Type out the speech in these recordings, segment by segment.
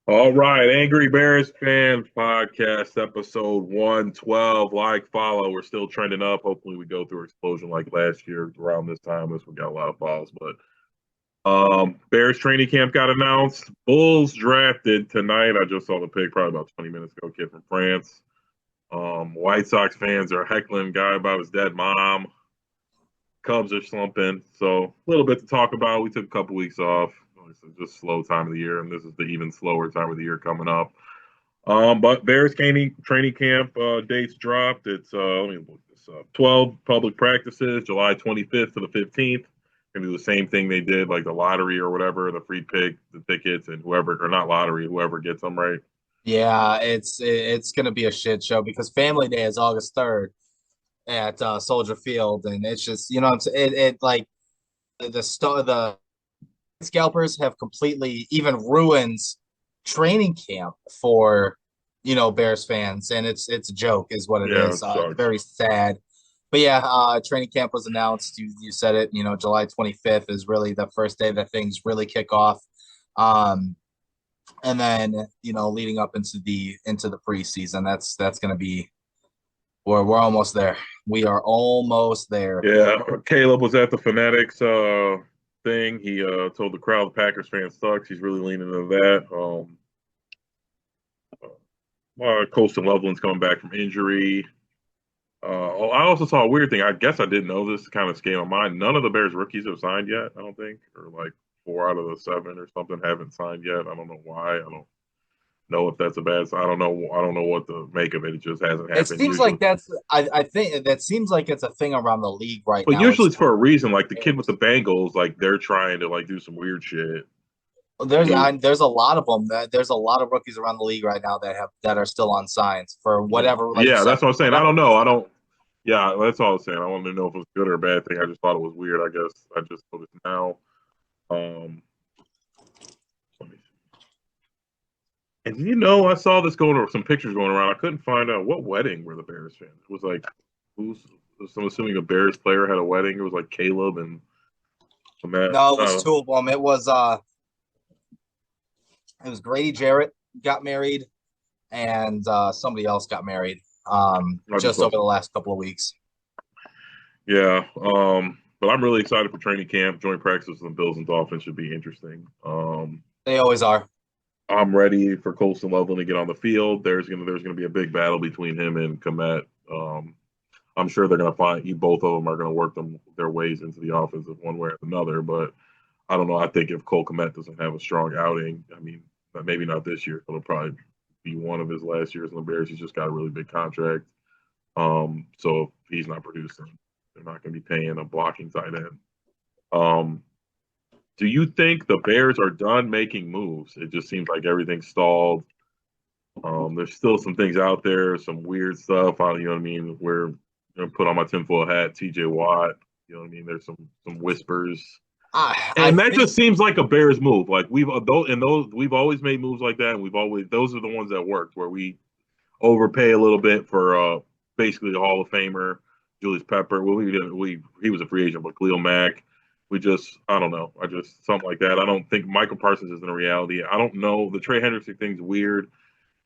All right, Angry Bears Fans Podcast, episode 112. Like, follow. We're still trending up. Hopefully, we go through explosion like last year around this time. This one got a lot of balls, but Bears training camp got announced. Bulls drafted tonight. I just saw the pick probably about 20 minutes ago. Kid from France. White Sox fans are heckling guy about his dead mom. Cubs are slumping, so a little bit to talk about. We took a couple weeks off. It's just slow time of the year, and this is the even slower time of the year coming up. But Bears training camp dates dropped. It's let me look this up. 12 public practices, July 25th to the 15th. Gonna do the same thing they did, like the lottery or whatever, the free pick, the tickets, and whoever or not lottery, whoever gets them right. Yeah, it's gonna be a shit show because Family Day is August 3rd at Soldier Field, and it's just it like the scalpers have completely even ruins training camp for Bears fans, and it's a joke is what it Yeah, is. it It's sucks. very sad. But yeah, training camp was announced. You said it. July 25th is really the first day that things really kick off. Um, and then leading up into the preseason, that's going to be we're almost there. We are almost there. Yeah, Caleb was at the Fanatics thing. He told the crowd the Packers fan sucks. He's really leaning into that. Colston Loveland's coming back from injury. I also saw a weird thing. I guess I didn't know this. Kind of scale my mind. None of the Bears rookies have signed yet. I don't think, or like four out of the seven or something haven't signed yet. I don't know why. I don't know if that's a bad sign. I don't know. I don't know what to make of it. It just hasn't It happened seems usually. like I think that seems like it's a thing around the league right But now. usually It's it's for a reason. Like the kid with Bears. the Bengals, like they're trying to like do some weird shit. There's a lot of them. There's a lot of rookies around the league right now that are still on signs for whatever, like you Yeah, said, that's what I'm saying. I whatever don't know. I reason. don't. Yeah, that's all I was saying. I wanted to know if it was good or a bad thing. I just thought it was weird. I guess I just noticed now. Um, let me see. And I saw this going or some pictures going around. I couldn't find out what wedding were the Bears fans. It was like who's? I'm assuming a Bears player had a wedding. It was like Caleb and Matt. No, it was two of them. It was Grady Jarrett got married, and somebody else got married I just just saw over the some. last couple of weeks. Yeah. But I'm really excited for training camp. Joint practices and Bills and Dolphins should be interesting. They always are. I'm ready for Colston Loveland to get on the field. There's gonna be a big battle between him and Komet. I'm sure they're gonna find both of them are gonna work their ways into the offensive one way or another. But I don't know. I think if Cole Komet doesn't have a strong outing, I mean, maybe not this year. It'll probably be one of his last years in the Bears. He's just got a really big contract. So if he's not producing, they're not going to be paying a blocking tight end. Um, do you think the Bears are done making moves? It just seems like everything's stalled. There's still some things out there, some weird stuff. You know what I mean? Where put on my tinfoil hat, T.J. Watt. You know what I mean? There's some whispers, I and that think just seems like a Bears move. Like we've always made moves like that, and we've always those are the ones that worked where we overpay a little bit for basically the Hall of Famer Julius Pepper. Well, we he was a free agent, but Khalil Mack. We just I don't know. I just something like that. I don't think Michael Parsons isn't a reality. I don't know. The Trey Hendrickson thing's weird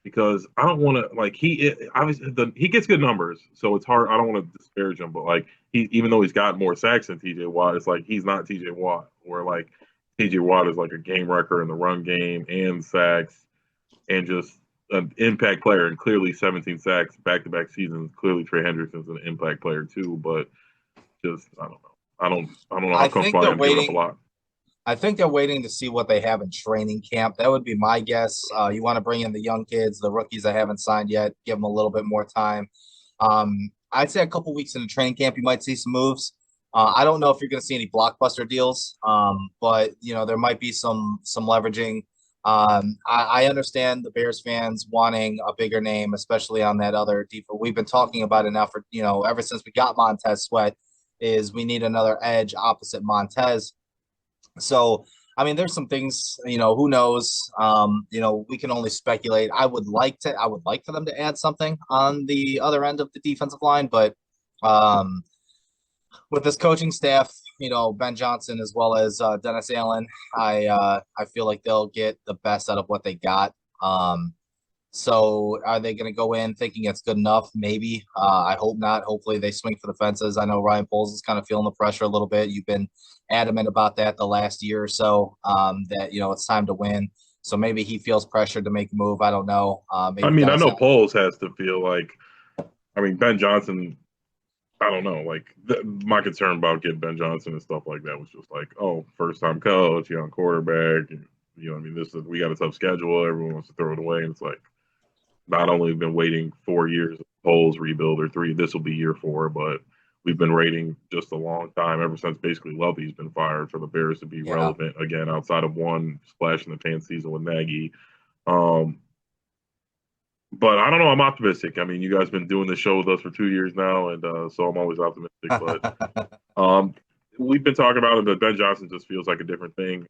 because I don't want to like obviously he gets good numbers, so it's hard. I don't want to disparage him, but like he even though he's got more sacks than T.J. Watt, it's like he's not T.J. Watt. Where like T.J. Watt is like a game wrecker in the run game and sacks and just an impact player. And clearly 17 sacks back to back seasons. Clearly Trey Hendrickson's an impact player too, but just I don't know. I don't know how I come think Fly they're I'm giving up a waiting. lot. I think they're waiting to see what they have in training camp. That would be my guess. You want to bring in the young kids, the rookies that haven't signed yet, give them a little bit more time. I'd say a couple weeks into training camp, you might see some moves. I don't know if you're going to see any blockbuster deals, but there might be some leveraging. I understand the Bears fans wanting a bigger name, especially on that other deep. We've been talking about it now for ever since we got Montez Sweat. Is we need another edge opposite Montez. So, I mean, there's some things, who knows? We can only speculate. I would like for them to add something on the other end of the defensive line, but um, with this coaching staff, Ben Johnson as well as Dennis Allen, I feel like they'll get the best out of what they got. So are they going to go in thinking it's good enough? Maybe. I hope not. Hopefully they swing for the fences. I know Ryan Poles is kind of feeling the pressure a little bit. You've been adamant about that the last year or so, that, it's time to win. So maybe he feels pressured to make a move. I don't know. I Maybe mean, kind I of know sound. Poles has to feel like, I mean, Ben Johnson, I don't know. Like, my concern about getting Ben Johnson and stuff like that was just like, oh, first time coach, young quarterback. And, I mean, we got a tough schedule. Everyone wants to throw it away. And it's like, not only been waiting 4 years of Poles rebuild or three, this will be year four, but we've been waiting just a long time ever since basically Lovey's been fired for the Bears to be Yeah. relevant again outside of one splash in the pan season with Nagy. Um, but I don't know. I'm optimistic. I mean, you guys been doing this show with us for 2 years now, and so I'm always optimistic. But um, we've been talking about it, but Ben Johnson just feels like a different thing.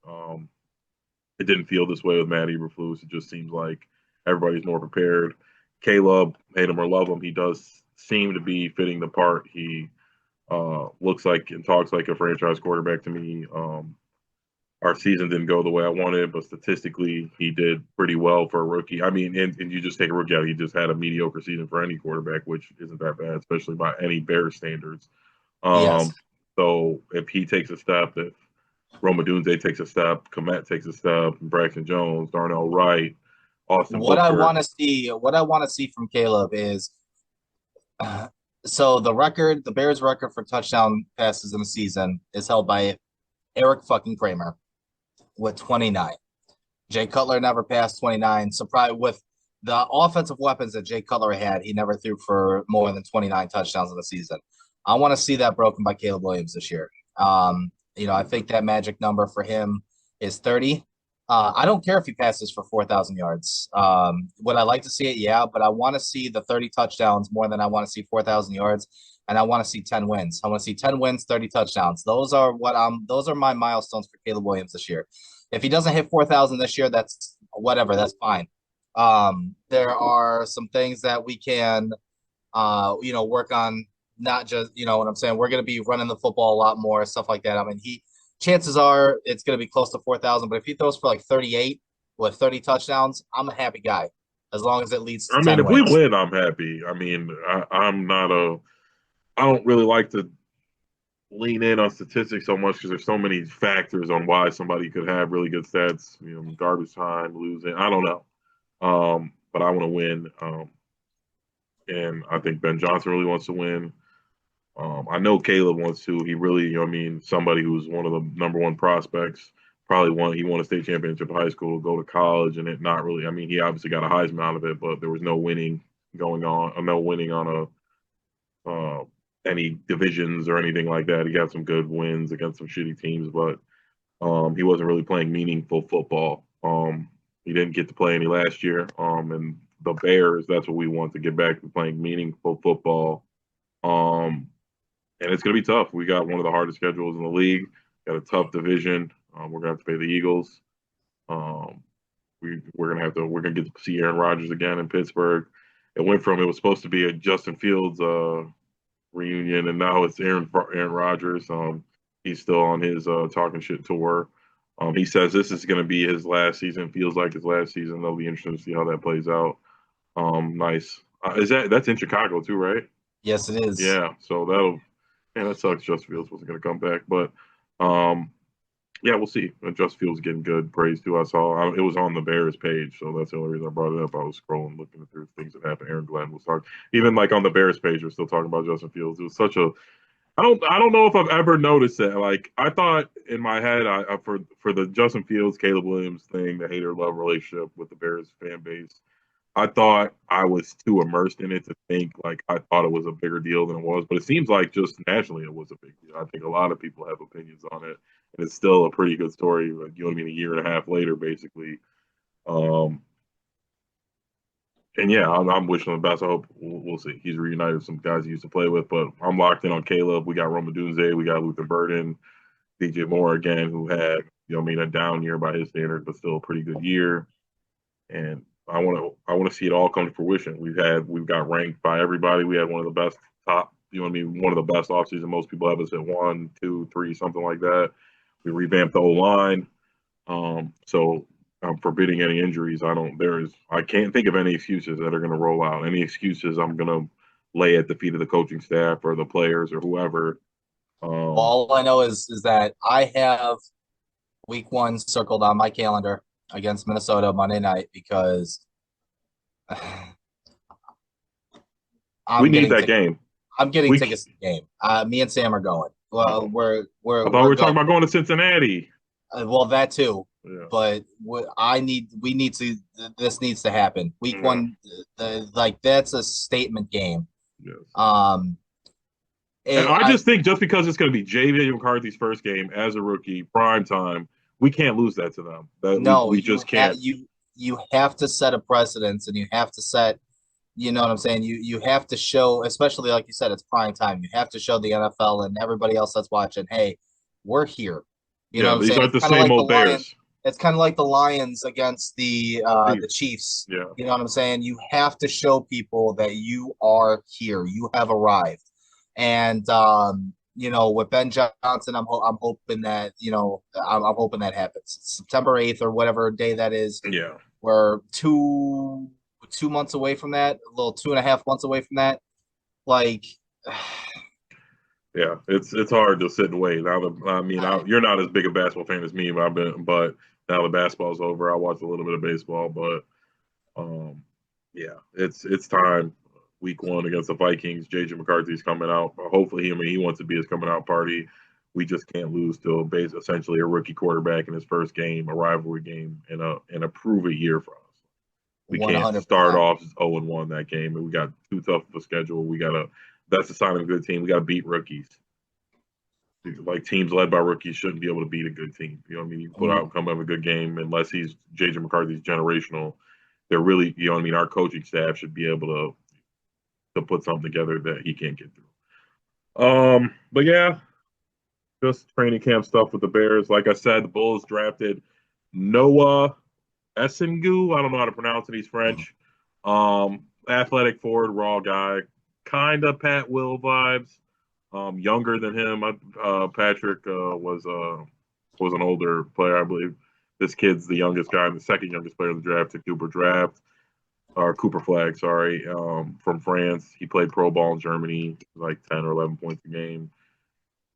It didn't feel this way with Matt Eberflus. It just seems like everybody's more prepared. Caleb, hate him or love him, he does seem to be fitting the part. He looks like and talks like a franchise quarterback to me. Our season didn't go the way I wanted, but statistically, he did pretty well for a rookie. I mean, and you just take a rookie out, he just had a mediocre season for any quarterback, which isn't that bad, especially by any Bears standards. Yes. Um, so if he takes a step, if Roma Dunze takes a step, Komet takes a step, Braxton Jones, Darnell Wright, Austin Booker. What I want to see from Caleb is so the Bears record for touchdown passes in a season is held by Eric fucking Kramer with 29. Jay Cutler never passed 29. Surprise with the offensive weapons that Jay Cutler had, he never threw for more than 29 touchdowns in the season. I want to see that broken by Caleb Williams this year. I think that magic number for him is 30. I don't care if he passes for 4,000 yards. Would I like to see it? Yeah, but I want to see the 30 touchdowns more than I want to see 4,000 yards. And I want to see 10 wins. I want to see 10 wins, 30 touchdowns. Those are my milestones for Caleb Williams this year. If he doesn't hit 4,000 this year, that's whatever. That's fine. There are some things that we can, work on. Not just, what I'm saying. We're going to be running the football a lot more, stuff like that. I mean, chances are it's going to be close to 4,000. But if he throws for like 38 with 30 touchdowns, I'm a happy guy as long as it leads to I mean, 10 if we wins. win, I'm happy. I mean, I'm not I don't really like to lean in on statistics so much because there's so many factors on why somebody could have really good stats. Garbage time, losing. I don't know. But I want to win. And I think Ben Johnson really wants to win. I know Caleb wants to. He really, somebody who's one of the number one prospects, probably he won a state championship in high school, go to college, and it not really. I mean, he obviously got a Heisman out of it, but there was no winning going on, no winning on any divisions or anything like that. He got some good wins against some shitty teams, but he wasn't really playing meaningful football. He didn't get to play any last year. And the Bears, that's what we want to get back to playing meaningful football. Um, and it's going to be tough. We got one of the hardest schedules in the league. Got a tough division. We're going to have to play the Eagles. Um, we're going to get to see Aaron Rodgers again in Pittsburgh. It was supposed to be a Justin Fields reunion, and now it's Aaron Rodgers. He's still on his talking shit tour. He says this is going to be his last season. Feels like his last season. That'll be interesting to see how that plays out. Nice. That's in Chicago too, right? Yes, it is. Yeah. So that sucks. Justin Fields wasn't going to come back, but um, yeah, we'll see. Justin Fields getting good praise too. I saw it was on the Bears page, so that's the only reason I brought it up. I was scrolling, looking through things that happened. Aaron Glenn was talking, even like on the Bears page, we're still talking about Justin Fields. It was such a I don't know if I've ever noticed that. Like I thought in my head, for the Justin Fields Caleb Williams thing, the hater love relationship with the Bears fan base. I thought I was too immersed in it to think like I thought it was a bigger deal than it was, but it seems like just nationally it was a big deal. I think a lot of people have opinions on it, and it's still a pretty good story. Like, you know what I mean? A year and a half later, basically. Um, and yeah, I'm wishing him the best. I hope we'll see. He's reunited with some guys he used to play with, but I'm locked in on Caleb. We got Roma Dunze, we got Luther Burden, DJ Moore again, who had a down year by his standards, but still a pretty good year. And I want to see it all come to fruition. We've got ranked by everybody. We had one of the best top, one of the best offseason. Most people have us at 1, 2, 3, something like that. We revamped the whole line. So forbidding any injuries. I can't think of any excuses that are going to roll out. Any excuses I'm going to lay at the feet of the coaching staff or the players or whoever. All I know is that I have week one circled on my calendar against Minnesota Monday night because We I'm need getting that tickets. game. I'm getting We tickets to the game. Me and Sam are going. Well, oh, I thought we we're were talking going. about going to Cincinnati. Well, that too. Yeah, But what we need to. This needs to happen. Week yeah, one, like that's a statement game. yes. Um, And I I just think just because it's going to be J.J. McCarthy's first game as a rookie, prime time, we can't lose that to them. That no, we just can't. you have to set a precedence, and you have to set. You know what I'm saying? You have to show, especially like you said, it's prime time. You have to show the NFL and everybody else that's watching, hey, we're here. You know what Yeah, I'm these saying? aren't the same old Bears. It's kind of like the Lions against the Chiefs. Chiefs. Yeah, You know what I'm saying? You have to show people that you are here. You have arrived. And you know, with Ben Johnson, I'm hoping that, you know, I'm hoping that happens. It's September 8th or whatever day that is. yeah, We're 2 months away from that, a little 2.5 months away from that. Like, yeah. It's hard to sit and wait. Now, you're not as big a basketball fan as me, but but now the basketball's over. I watched a little bit of baseball, but um, yeah, it's time. Week one against the Vikings. JJ McCarthy's coming out. Hopefully, he wants to be his coming out party. We just can't lose to essentially a rookie quarterback in his first game, a rivalry game, and a prove it year for us. We can't start 100%. off 0-1 that game, and we got too tough of a schedule. That's a sign of a good team. We gotta beat rookies. Like teams led by rookies shouldn't be able to beat a good team. You know what I mean? You put out come up a good game unless he's JJ McCarthy's generational. They're really, you know what I mean. Our coaching staff should be able to put something together that he can't get through. But yeah, just training camp stuff with the Bears. Like I said, the Bulls drafted Noah Essengu. I don't know how to pronounce it. He's French. Athletic forward, raw guy, kind of Pat Will vibes. Younger than him. Patrick was an older player, I believe. This kid's the youngest guy, the second youngest player in the draft to Cooper Flag, sorry, from France. He played pro ball in Germany, like 10 or 11 points a game.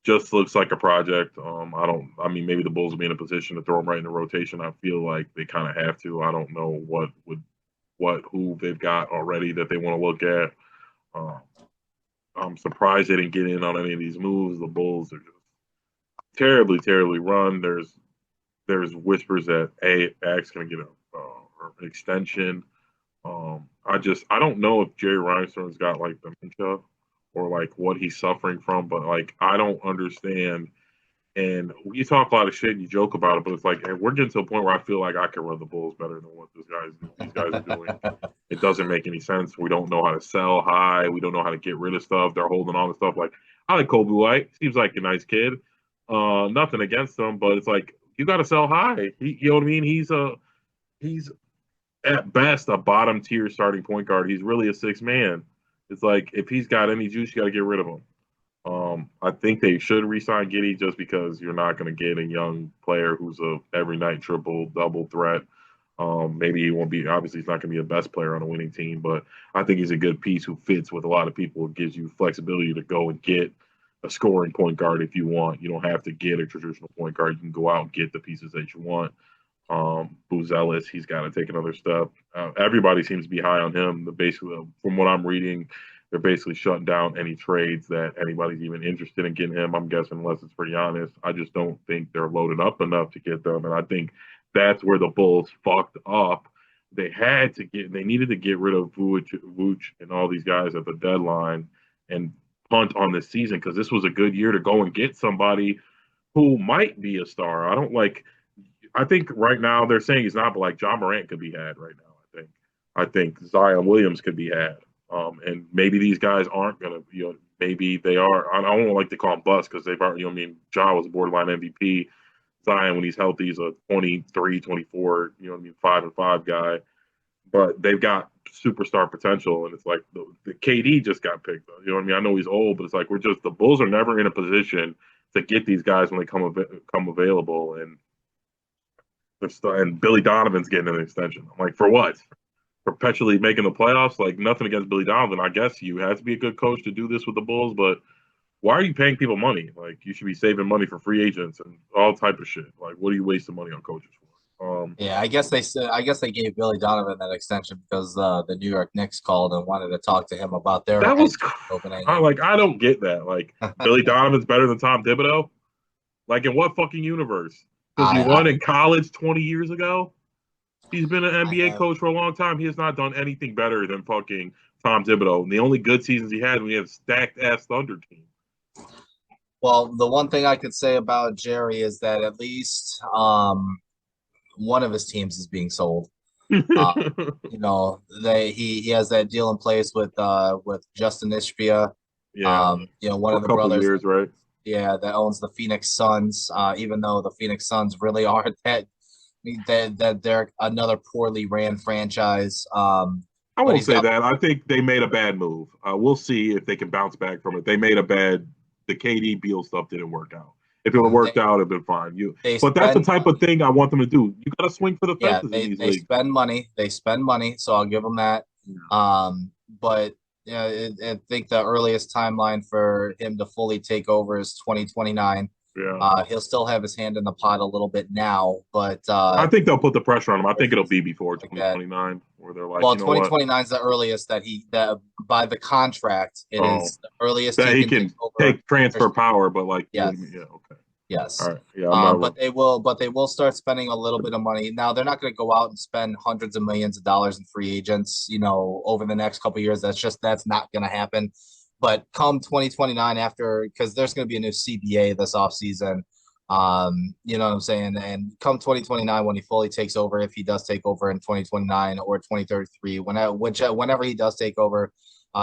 Just looks like a project. I mean, maybe the Bulls will be in a position to throw him right in the rotation. I feel like they kind of have to. I don't know who they've got already that they want to look at. Um, I'm surprised they didn't get in on any of these moves. The Bulls are just terribly, terribly run. There's whispers that Ac's going to get an extension. I don't know if Jerry Reinsdorf's got like dementia or like what he's suffering from, but like I don't understand. And you talk a lot of shit and you joke about it, but it's like and we're getting to a point where I feel like I can run the Bulls better than what these guys are doing. It doesn't make any sense. We don't know how to sell high. We don't know how to get rid of stuff. They're holding on to stuff. Like I like Kobe White. Seems like a nice kid. Nothing against him, but it's like you got to sell high. You know what I mean? He's at best a bottom tier starting point guard. He's really a six man. It's like if he's got any juice, you got to get rid of him. I think they should re-sign Giddey just because you're not going to get a young player who's a every night triple double threat. Maybe he won't be. Obviously, he's not going to be the best player on a winning team, but I think he's a good piece who fits with a lot of people. It gives you flexibility to go and get a scoring point guard if you want. You don't have to get a traditional point guard. You can go out and get the pieces that you want. Booz Ellis, he's got to take another step. Everybody seems to be high on him. Basically, from what I'm reading, they're basically shutting down any trades that anybody's even interested in getting him. I'm guessing, unless it's pretty honest. I just don't think they're loaded up enough to get them, and I think that's where the Bulls fucked up. They needed to get rid of Vooch and all these guys at the deadline and punt on this season because this was a good year to go and get somebody who might be a star. I think right now they're saying he's not, but like John Morant could be had right now. I think Zion Williams could be had. And maybe these guys aren't gonna, maybe they are. I don't like to call them bust because they've already, Ja was a borderline MVP. Zion, when he's healthy, is a 23, 24, 5-5 guy. But they've got superstar potential, and it's like the KD just got picked. You know what I mean? I know he's old, but it's like the Bulls are never in a position to get these guys when they come available, and and Billy Donovan's getting an extension. I'm like, for what? Perpetually making the playoffs? Like, nothing against Billy Donovan. I guess you have to be a good coach to do this with the Bulls, but why are you paying people money? Like, you should be saving money for free agents and all type of shit. Like, what are you wasting money on coaches for? Yeah, I guess they said. I guess they gave Billy Donovan that extension because the New York Knicks called and wanted to talk to him about their that head was opening. I don't get that. Like, Billy Donovan's better than Tom Thibodeau. Like, in what fucking universe? Because he won I in college 20 years ago. He's been an I NBA have. coach for a long time. He has not done anything better than fucking Tom Thibodeau. And the only good seasons he had when he had a stacked ass Thunder team. Well, the one thing I could say about Jerry is that at least one of his teams is being sold. Uh, he has that deal in place with Justin Ishbia. Yeah, One for of a the couple brothers, years, right? yeah, that owns the Phoenix Suns. Even though the Phoenix Suns really are that they're another poorly ran franchise. I But won't he's say got that. I think they made a bad move. We'll see if they can bounce back from it. They made a bad. The KD Beal stuff didn't work out. If it would have worked they out, it'd been fine. they But that's the spend type of money. thing I want them to do. You got to swing for the Yeah, fences in they these they leagues. spend money. They spend money, so I'll give them that. But yeah, I think the earliest timeline for him to fully take over is 2029. Yeah, He'll still have his hand in the pot a little bit now, but I think they'll put the pressure on him. I think it'll be before like that. 2029, where they're like, Well, you know what? 2029 is the earliest that by the contract, it Oh, is the earliest that he he can take can over take transfer ownership. power, but like, you Yes. wouldn't. Yeah, okay, all Yes. right. Yeah, I'm not. But they will start spending a little bit of money. Now they're not going to go out and spend hundreds of millions of dollars in free agents, over the next couple of years. That's not going to happen. But come 2029 after, because there's going to be a new CBA this offseason. You know what I'm saying? And come 2029 when he fully takes over, if he does take over in 2029 or 2033, whenever he does take over,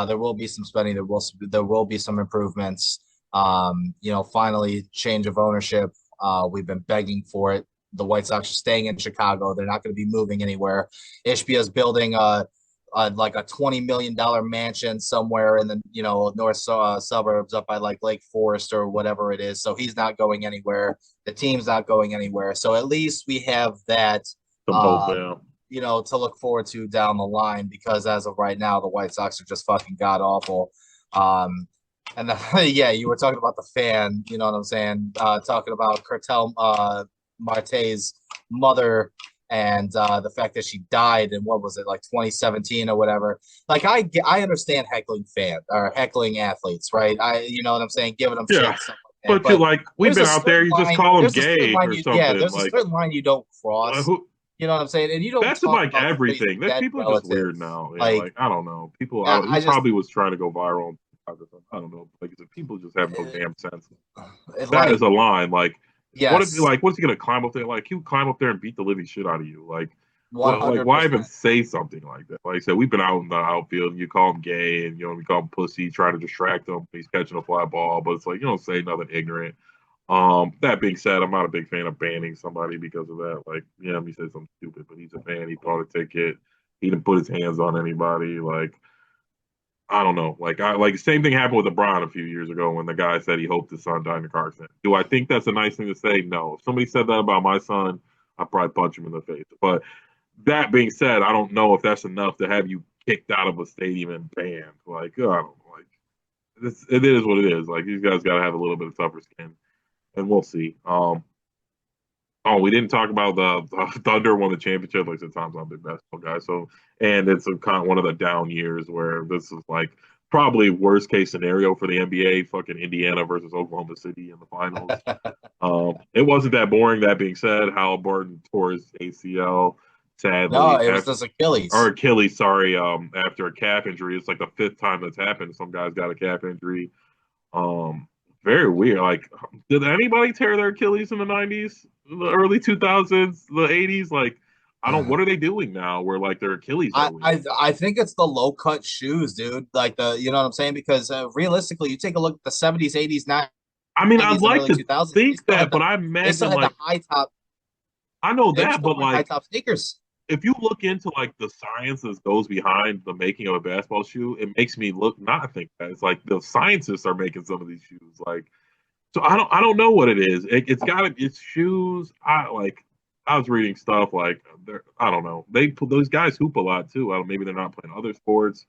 there will be some spending. There will be some improvements. Finally, change of ownership. We've been begging for it. The White Sox are staying in Chicago. They're not going to be moving anywhere. Ishbia is building like a $20 million mansion somewhere in the north suburbs up by like Lake Forest or whatever it is. So he's not going anywhere. The team's not going anywhere. So at least we have that. Some hope, yeah. To look forward to down the line because as of right now, the White Sox are just fucking god awful. And then, yeah, you were talking about the fan, you know what I'm saying? Talking about Cartel Marte's mother and the fact that she died in what was it, like 2017 or whatever. Like I understand heckling fan or heckling athletes, right? You know what I'm saying, giving them shit Yeah, and stuff like that. but you But like we've there's a been out there. certain You just line. call them There's a certain gay line or you yeah. something. There's a Like certain line you don't cross. who You know what I'm saying? And you don't that's in talk like about somebody's everything. That dead people are just relative. weird now. Yeah, Like like I don't know. People, I he just probably was trying to go viral. I don't know. Like I said, people just have no damn sense. That is like a line. Like, what if yes, like what's he gonna climb up there? Like he would climb up there and beat the living shit out of you. Like, one well, like hundred why even percent. say something like that? Like I said, we've been out in the outfield and you call him gay and we call him pussy, trying to distract him. He's catching a fly ball, but it's like you don't say nothing ignorant. That being said, I'm not a big fan of banning somebody because of that. Like, yeah, he said something stupid, but he's a fan. He bought a ticket. He didn't put his hands on anybody. Like, I don't know. Like same thing happened with LeBron a few years ago when the guy said he hoped his son died in a car accident. Do I think that's a nice thing to say? No. If somebody said that about my son, I'd probably punch him in the face. But that being said, I don't know if that's enough to have you kicked out of a stadium and banned. Like, I don't know. Like, it is what it is. Like, these guys got to have a little bit of tougher skin, and we'll see. Oh, we didn't talk about the Thunder won the championship. Like I said, Tom's not a big basketball guy, so and it's a kind of one of the down years where this is like probably worst case scenario for the NBA. Fucking Indiana versus Oklahoma City in the finals. It wasn't that boring. That being said, Halliburton tore his ACL No, sadly it was after, just or Achilles. Achilles, sorry, after a calf injury. It's like the fifth time that's happened. Some guys got a calf injury. Um, Very weird. Like, did anybody tear their Achilles in the '90s, the early 2000s, the '80s? Like, I don't. What are they doing now? Where like their Achilles are I, weird? I I think it's the low cut shoes, dude. Like you know what I'm saying? Because realistically, you take a look at the 70s, 80s, I mean, I'd 90s, and like early to 2000s. think that, but I imagine like I know They were that, still but wearing high like top sneakers. if you look into like the science that goes behind the making of a basketball shoe, it makes me look not think that it's like the scientists are making some of these shoes. Like, so I don't know what it is. It's got it's shoes. I like. I was reading stuff like I don't know. Those guys hoop a lot too. Maybe they're not playing other sports.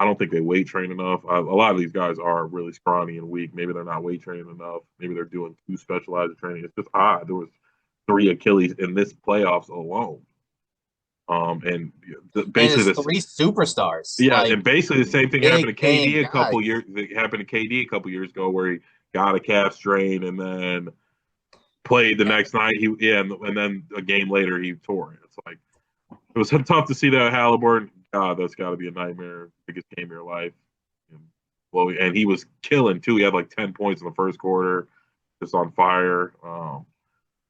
I don't think they weight train enough. A lot of these guys are really scrawny and weak. Maybe they're not weight training enough. Maybe they're doing too specialized training. It's just odd. There was three Achilles in this playoffs alone. And And basically it's this, three superstars, yeah, like and basically the same thing happened to big name KD a couple guys. years. It happened to KD a couple years ago where he got a calf strain and then played the Yeah. next night. And then a game later he tore it. It's like it was tough to see that Halliburton. God, that's got to be a nightmare. Biggest game of your life. And, well, and he was killing too. He had like 10 points in the first quarter, just on fire.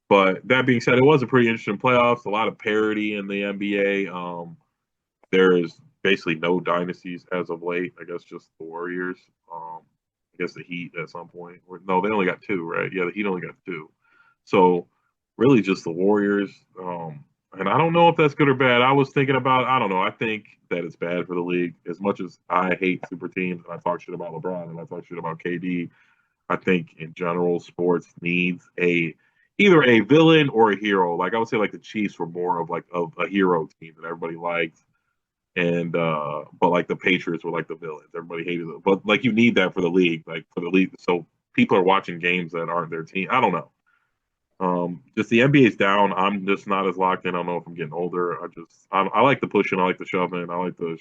But that being said, it was a pretty interesting playoffs. A lot of parity in the NBA. There is basically no dynasties as of late. I guess just the Warriors. I guess the Heat at some point. No, they only got two, right? Yeah, the Heat only got two. So really just the Warriors. And I don't know if that's good or bad. I was thinking about, I don't know. I think that it's bad for the league. As much as I hate super teams and I talk shit about LeBron and I talk shit about KD, I think in general sports needs either a villain or a hero. Like I would say like the Chiefs were more of a hero team that everybody liked. And but like the Patriots were like the villains. Everybody hated them. But like you need that for the league. Like for the league so people are watching games that aren't their team. I don't know. Just the NBA's down. I'm just not as locked in. I don't know if I'm getting older. I like the pushing. I like the shoving. I like the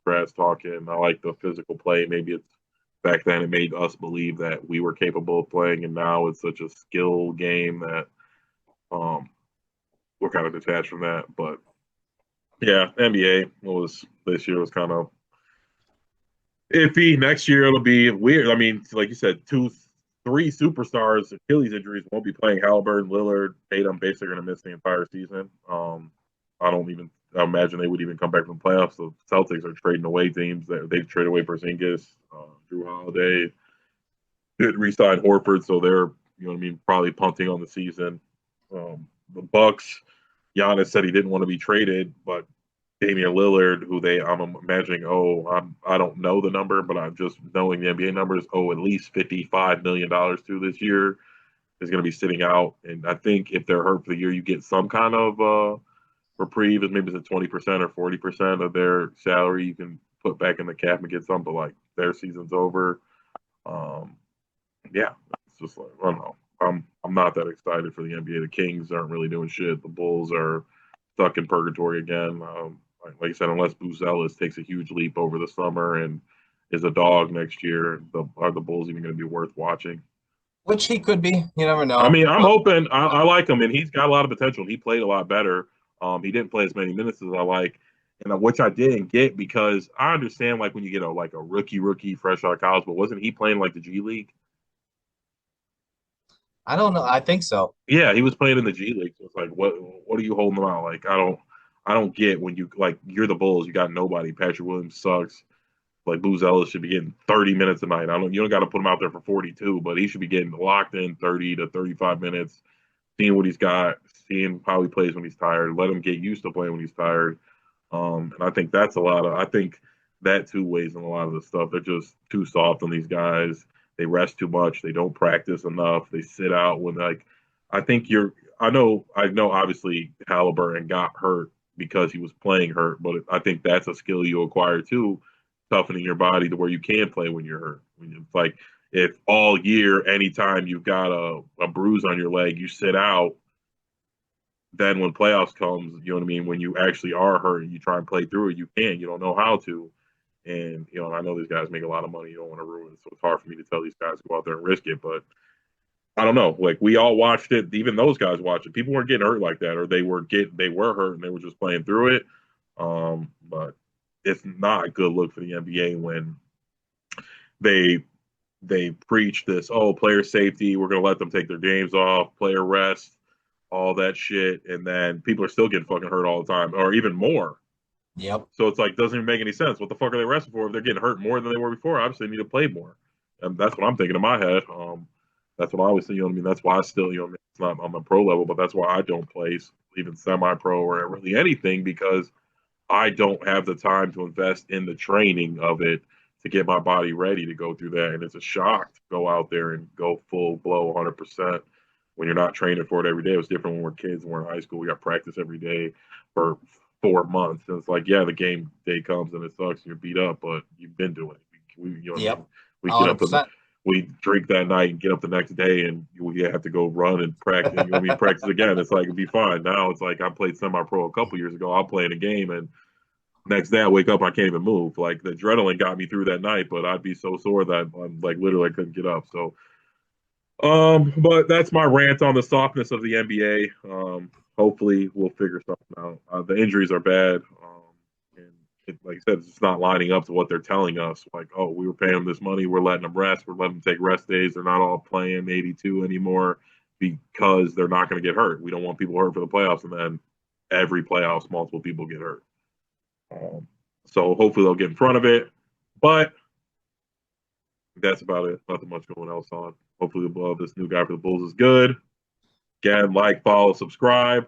grass talking. I like the physical play. Maybe it's back then it made us believe that we were capable of playing, and now it's such a skill game that um, we're kind of detached from that. But yeah, NBA was this year was kind of iffy. Next year it'll be weird. I mean, like you said, three superstars Achilles injuries won't be playing. Halliburton, Lillard, Tatum basically going to miss the entire season. I don't even imagine they would even come back from the playoffs. The Celtics are trading away teams that they've traded away Porzingis, Drew Holiday, did re-sign Horford, so they're you know what I mean probably punting on the season. The Bucks, Giannis said he didn't want to be traded, but Damian Lillard, who I'm imagining, I don't know the number, but I'm just knowing the NBA numbers, at least $55 million to this year is going to be sitting out. And I think if they're hurt for the year, you get some kind of reprieve, as maybe it's a 20% or 40% of their salary you can put back in the cap and get some, but like their season's over. Um, yeah, it's just like I don't know. I'm not that excited for the NBA. The Kings aren't really doing shit. The Bulls are stuck in purgatory again. Like I said, unless Booz takes a huge leap over the summer and is a dog next year, are the Bulls even going to be worth watching? Which he could be. You never I know. mean, I'm hoping. I like him, and he's got a lot of potential. He played a lot better. He didn't play as many minutes as I like, and which I didn't get because I understand like when you get a rookie fresh out of college, but wasn't he playing like the G League? I don't know. I think so. Yeah, he was playing in the G League. So it's like, what are you holding him out? Like, I don't get when you like you're the Bulls. You got nobody. Patrick Williams sucks. Like Booz Ellis should be getting 30 minutes a night. You don't got to put him out there for 42, but he should be getting locked in 30 to 35 minutes, seeing what he's got, seeing how he plays when he's tired. Let him get used to playing when he's tired. And I think that's a lot of. I think that too weighs in a lot of the stuff. They're just too soft on these guys. They rest too much. They don't practice enough. They sit out when like. I think you're. I know. Obviously, Halliburton got hurt because he was playing hurt, but I think that's a skill you acquire too, toughening your body to where you can play when you're hurt. It's like if all year, anytime you've got a bruise on your leg, you sit out, then when playoffs comes, you know what I mean, when you actually are hurt and you try and play through it, you can. You don't know how to. And, I know these guys make a lot of money. You don't want to ruin it. So it's hard for me to tell these guys to go out there and risk it. But I don't know. Like we all watched it. Even those guys watched it. People weren't getting hurt like that, or they were hurt and they were just playing through it. But it's not a good look for the NBA when they they preach this, player safety, we're going to let them take their games off, player rest, all that shit, and then people are still getting fucking hurt all the time, or even more. Yep. So it's like doesn't even make any sense. What the fuck are they resting for if they're getting hurt more than they were before? Obviously, they need to play more, and that's what I'm thinking in my head. That's what I always think. You know what I mean? That's why I still, it's not on the pro level, but that's why I don't play even semi-pro or really anything because I don't have the time to invest in the training of it to get my body ready to go through that. And it's a shock to go out there and go full blow 100%. when you're not training for it every day. It was different when we were kids, when we were in high school. We got practice every day for 4 months. And it's like, yeah, the game day comes and it sucks and you're beat up, but you've been doing it. You know what I Yep, mean? We get up and 100%. we drink that night and get up the next day and we have to go run and practice. You know what I mean? Practice again. It's like, it'd be fine. Now it's like I played semi-pro a couple years ago. I'll play in a game and next day I wake up, I can't even move. Like the adrenaline got me through that night, but I'd be so sore that I'm like literally I couldn't get up. So but that's my rant on the softness of the NBA. Hopefully we'll figure something out. The injuries are bad, and like I said, it's just not lining up to what they're telling us. Like, oh, we were paying them this money, we're letting them rest, we're letting them take rest days. They're not all playing 82 anymore because they're not going to get hurt. We don't want people hurt for the playoffs, and then every playoffs, multiple people get hurt. Um, so hopefully they'll get in front of it, but that's about it. Nothing much going else on. Hopefully, this new guy for the Bulls is good. Again, like, follow, subscribe.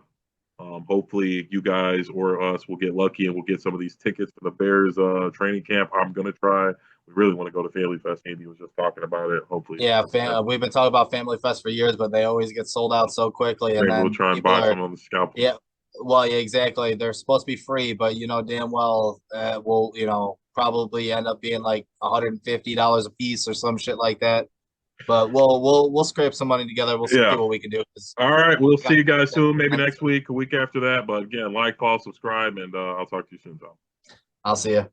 Hopefully, you guys or us will get lucky and we'll get some of these tickets for the Bears training camp. I'm gonna try. We really want to go to Family Fest. Andy was just talking about it. Hopefully, Yeah, we've been talking about Family Fest for years, but they always get sold out so quickly, and maybe we'll then try and people buy are, some on the scalpers. yeah, well, yeah, exactly. They're supposed to be free, but you know damn well, will probably end up being like $150 a piece or some shit like that. But we'll scrape some money together. We'll see Yeah. what we can do. All right. We'll We got see you guys soon. Maybe friends. next week, a week after that. But again, like, follow, subscribe, and I'll talk to you soon, Tom. I'll see you.